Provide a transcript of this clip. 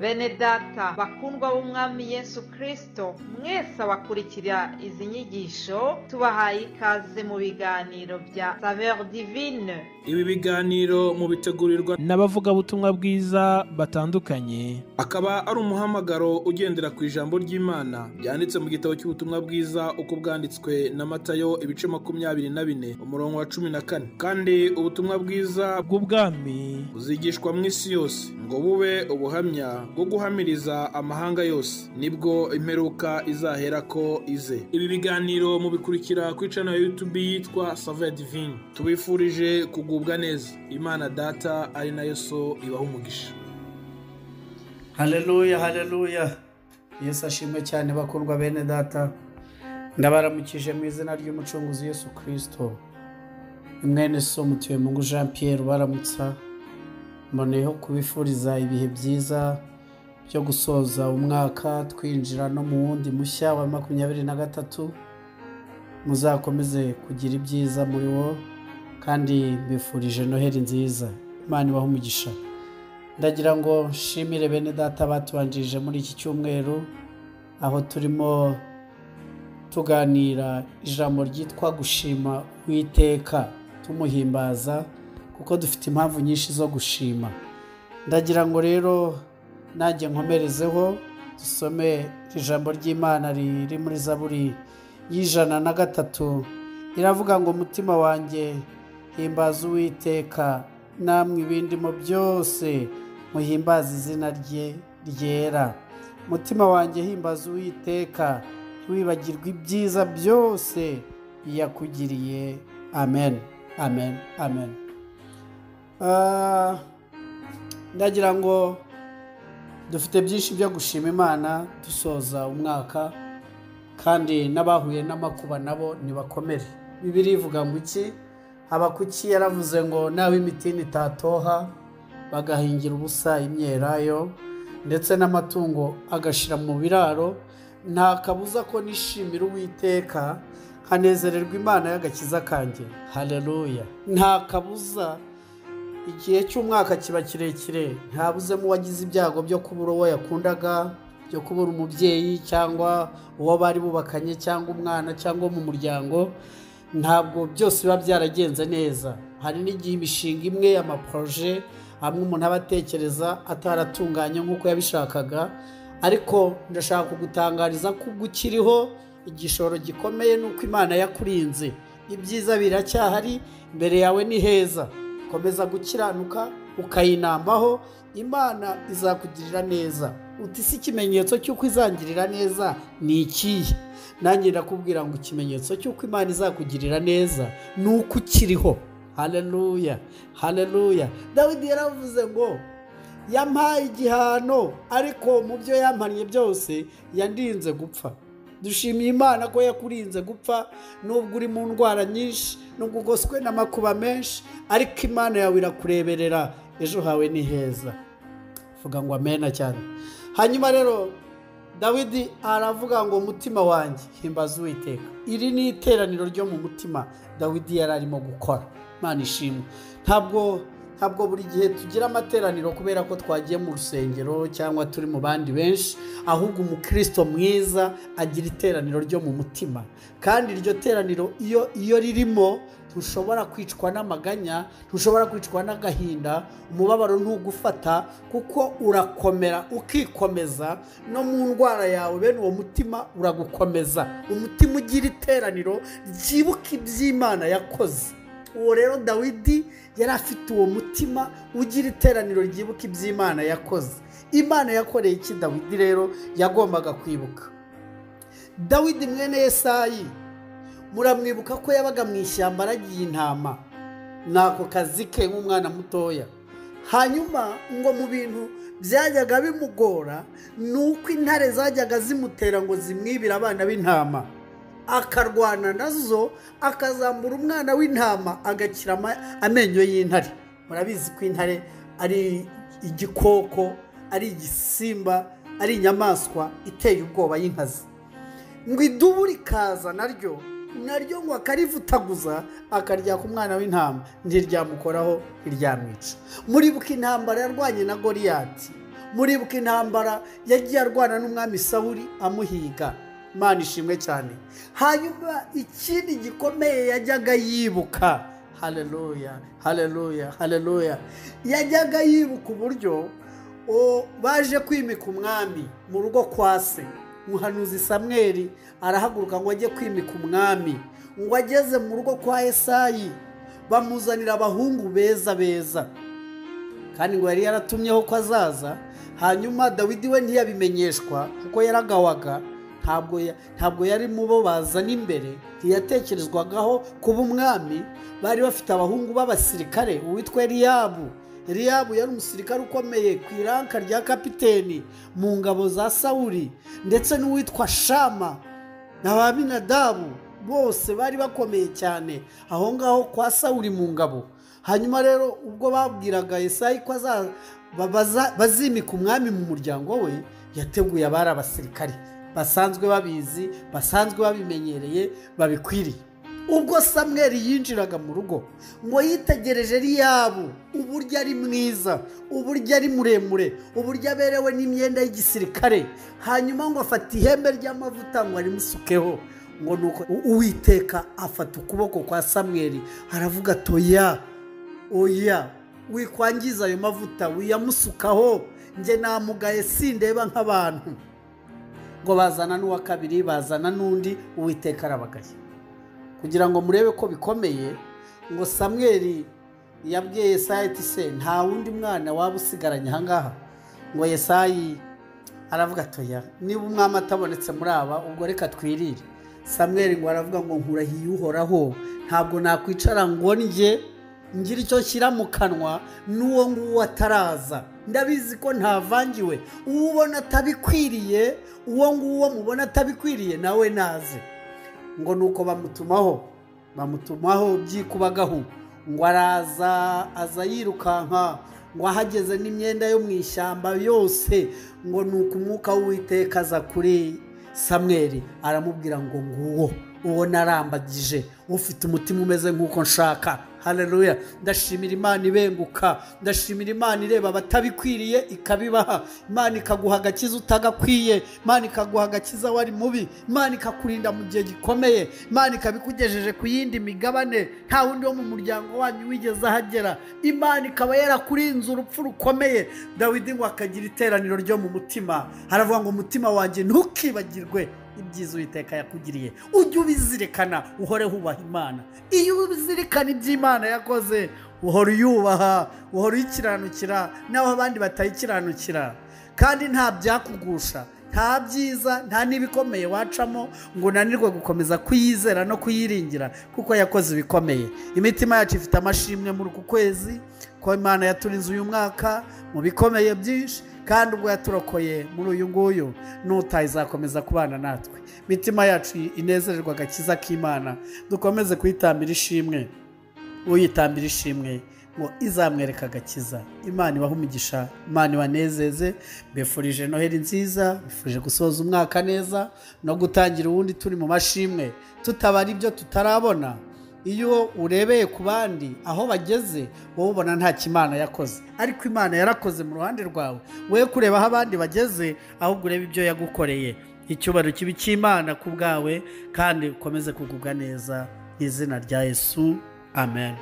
Bene data bakundwa b'umwami Yesu Kristo, mwese abakurikira izi nyigisho tubahaye ikaze mu biganiro bya Saveur Divine. Ibi biganiro mu bitegurirwa n'abavugabutumwa bwiza batandukanye, akaba ari umuhamagaro ugendera ku ijambo ry'Imana byanditse mu gitabo cy'ubutumwa bwiza uko bwanditswe na Matayo ibice 24 umurongo wa 14. Kandi ubutumwa bwiza bw'ubwami buzigishwa mu isi yose ngo bube ubuhamya bwo guhamiriza amahanga yose, nibwo imperuka izahera ko ize. Ibi biganiro mu bikurikira ku channel ya YouTube yitwa Saveur Divine. Tubifurije kugubwa neza. Imana Data ari nayo so ibaho umugisha. Haleluya, haleluya. Yesu ashimwe cyane bakundwa bene data. Ndabaramukije mu izina ry'umucunguzi Yesu Kristo. Mwene so mutuye Mungu Jean Pierre baramutsa. Mboneyeho kubifuriza ibihe byiza byo gusoza umwaka twinjira no mu wundi mushya wa 2023. Muzakomeze kugira ibyiza muri wo kandi mbifurije Noheli nziza. Imana ibahe umugisha. Ndagira ngo nshimire bene data batubanjirije muri iki cyumweru, aho turimo tuganira ijambo ryitwa gushima Uwiteka, tumuhimbaza kuko dufite impamvu nyinshi zo gushima. Ndagira ngo rero nanjye nkomerezeho dusome ijambo ry'Imana riri muri Zaburi y'103. Iravuga ngo mutima wanjye himbaza Uwiteka, namwe ibindimo byose muhimbaza izina rye ryera. Mutima wanjye himbaza Uwiteka, ntiwibagirwe ibyiza byose yakugiriye. Amen, amen, amen. Ndagira ngo dufite byinshi byo gushima Imana dusoza umwaka, kandi n'abahuye n'amakuba nabo nibakomere. Bibiliya ivuga ngo iki? Habakuki yaravuze ngo nawe imitini itatoha bagahingira ubusa imyelayo, ndetse n'amatungo agashira mu biraro, nta kabuza ko nishimira Uwiteka nkanezererwa Imana y'agakiza kanjye. Haleluya. Nta kabuza igihe cy'umwaka kiba kirekire, ntabuzemo wagize ibyago byo kubura uwo yakundaga, byo kubura umubyeyi cyangwa uwo bari bubakanye cyangwa umwana cyangwa mu muryango. Ntabwo byose biba byaragenze neza. Hari n'igihe imishinga imwe y'amaproje amwe umuntu abatekereza ataratunganye nk'uko yabishakaga, ariko ndashaka kugutangariza ko gukiriho igishoro gikomeye nuko Imana yakurinze. Ibyiza biracyahari, imbere yawe ni heza. Komeza gukiranuka ukayinambaho, Imana izakugirira neza. Uti si ikimenyetso cy'uko izangirira neza ni ikihe? Nanjye ndakubwira ngo ikimenyetso cy'uko Imana izakugirira neza ni uko ukiriho. Haleluya, haleluya. Dawidi yaravuze ngo yampaye igihano, ariko mu byo yampaniye byose yandinze gupfa. Dushimiye Imana ko yakurinze gupfa, nubwo uri mu ndwara nyinshi, nubwo ugoswe n'amakuba menshi, ariko Imana yawe irakureberera. Ejo hawe ni heza. Vuga ngo amena cyane. Hanyuma rero Dawidi aravuga ngo mutima wanjye himbaza Uwiteka. Iri ni iteraniro ryo mu mutima Dawidi yari arimo gukora. Imana ishimwe. Ntabwo buri gihe tugira amateraniro kubera ko twagiye mu rusengero cyangwa turi mu bandi benshi, ahubwo umukristo mwiza agira iteraniro ryo mu mutima. Kandi iryo teraniro iyo ririmo, ntushobora kwicwa n'amaganya, ntushobora kwicwa n'agahinda, umubabaro ntugufata, kuko urakomera ukikomeza no mu ndwara yawe. Bene uwo mutima uragukomeza. Umutima ugira iteraniro ryibuka iby'Imana yakoze. Uwo rero Dawidi yari afite uwo mutima ugira iteraniro ryibuka iby'Imana yakoze. Imana yakoreye iki Dawidi rero yagombaga kwibuka? Dawidi mwene Yesayi, muramwibuka ko yabaga mu ishyamba aragiye intama. Nako kazi ke nk'umwana mutoya. Hanyuma ngo mu bintu byajyaga bimugora nuko intare zajyaga zimutera ngo zimwibire abana b'intama, akarwana nazo, akazambura umwana w'intama, agakira amenyo y'intare. Murabizi ko intare ari igikoko, ari igisimba, ari inyamaswa iteye ubwoba y'inkazi. Ngo idubu rikaza naryo ngo akarivutaguza, akarya ku mwana w'intama, ntiryamukoraho, ntiryamwica. Muribuka intambara yarwanye na Goliyati. muribuka intambara yagiye arwana n'umwami Sawuli amuhiga. Imana ishimwe cyane. Hanyuma ikindi gikomeye yajyaga yibuka, haleluya haleluya haleluya, yajyaga yibuka uburyo baje kwimika umwami mu rugo kwa se. Umuhanuzi Samweli arahaguruka ngo ajye kwimika umwami, ngo ageze mu rugo kwa Yesayi bamuzanira abahungu beza beza, kandi ngo yari yaratumyeho ko azaza. Hanyuma Dawidi we ntiyabimenyeshwa kuko yaragawaga, ntabwo yari mu bo bazana imbere, ntiyatekerezwagaho kuba umwami. Bari bafite abahungu b'abasirikare, uwitwa Eliyabu yari umusirikare ukomeye ku iranka rya kapiteni mu ngabo za Sawuli, ndetse n'uwitwa Shama na Abinadabu, bose bari bakomeye cyane aho ngaho kwa Sawuli mu ngabo. Hanyuma rero ubwo babwiraga Yesayi ko bazimika umwami mu muryango we, yateguye abari abasirikare basanzwe babizi, basanzwe babimenyereye, babikwiriye. Ubwo Samweli yinjiraga mu rugo, ngo yitegereje Eliyabu uburyo ari mwiza, uburyo ari muremure, uburyo aberewe n'imyenda y'igisirikare. Hanyuma ngo afata ihembe ry'amavuta ngo arimusukeho. Ngo nuko Uwiteka afata ukuboko kwa Samweli aravuga ati oya wikwangiza ayo mavuta, wiyamusukaho, nge namugaye sindeba nk'abantu. Ngo bazana n'uwa kabiri, bazana n'undi, Uwiteka arabagaye. Kugira ngo murebe ko bikomeye, ngo Samweli yabwiye Yesayi ati se nta wundi mwana waba usigaranye aha ngaha? Ngo Yesayi aravuga ati oya, niba umwami atabonetse muri aba, ubwo reka twirire. Samweli ngo aravuga ngo nkurahiye Uhoraho, ntabwo nakwicara ngo ngira icyo nshyira mu kanwa n'uwo nguwo ataraza. Ndabizi ko ntavangiwe, uwo ubona atabikwiriye, uwo nguwo mubona atabikwiriye nawe naze. Ngo nuko bamutumaho byikubagaho, ngo aza yirukanka, ngo ahageze n'imyenda yo mu ishyamba yose. Ngo nuko umwuka w'Uwiteka aza kuri Samweli aramubwira ngo nguwo uwo narambagije, ufite umutima umeze nk'uko nshaka. Haleluya. Ndashimira Imana ibenguka, ndashimira Imana ireba abatabikwiriye ikabibaha. Imana ikaguha agakiza utagakwiye, Imana ikaguha agakiza wari mubi, Imana ikakurinda mu gihe gikomeye, Imana ikabikugejeje ku yindi migabane nta wundi wo mu muryango wanyu wigeze ahagera. Imana ikaba yarakurinze urupfu rukomeye. Dawidi ngo akagira iteraniro ryo mu mutima, haravuga ngo umutima wanjye ntukibagirwe ibyiza Uwiteka yakugiriye, ujye ubizirikana, uhore hubaha Imana. Iyo ubizirikana iby'Imana yakoze, uhora uyubaha, uhora uyikiranukira naho abandi batayikiranukira. Kandi nta byakugusha, nta byiza, nta n'ibikomeye wacamo ngo unanirwe gukomeza kuyizera no kuyiringira, kuko yakoze ibikomeye. Imitima yacu ifite amashimwe muri uku kwezi ko Imana yaturinze uyu mwaka mu bikomeye byinshi, kandi ubwo yaturokoye muri uyu nguyu n'utaha izakomeza kubana natwe. Imitima yacu inezererwa agakiza k'Imana, dukomeze kuyitambira ishimwe. Uyitambira ishimwe ngo izamwereka agakiza. Imana ibahe umugisha, Imana ibanezeze. Mbifurije Noheli nziza, mbifurije gusoza umwaka neza no gutangira uwundi turi mu mashimwe, tutabara ibyo tutarabona. Iyo urebeye ku bandi aho bageze, wowe ubona nta kimana yakoze, ariko Imana yarakoze mu ruhande rwawe. We kureba aho abandi bageze, ahubwo urebe ibyo yagukoreye. Icyubahiro kibi cy'Imana ku bwawe, kandi ukomeze kugubwa neza. Mu izina rya Yesu, amen.